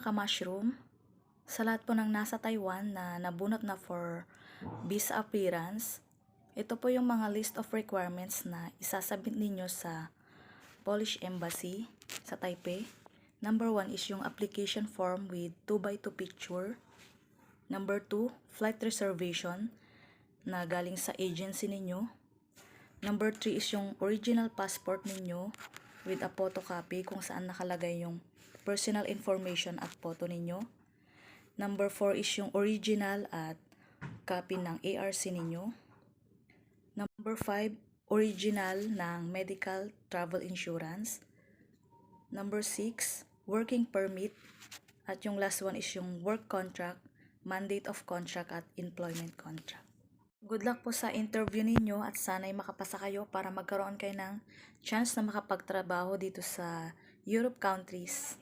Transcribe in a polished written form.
mga ka-mushroom, sa lahat po ng nasa Taiwan na nabunot na for visa appearance, ito po yung mga list of requirements na isasubmit ninyo sa Polish Embassy sa Taipei. Number 1 is yung application form with 2x2 picture. Number 2, flight reservation na galing sa agency ninyo. Number 3 is yung original passport ninyo with a photocopy kung saan nakalagay yung personal information at photo ninyo. Number 4 is yung original at copy ng ARC ninyo. Number 5, original ng medical travel insurance. Number 6, working permit. At yung last one is yung work contract, mandate of contract at employment contract. Good luck po sa interview ninyo at sana'y makapasa kayo para magkaroon kayo ng chance na makapagtrabaho dito sa Europe countries.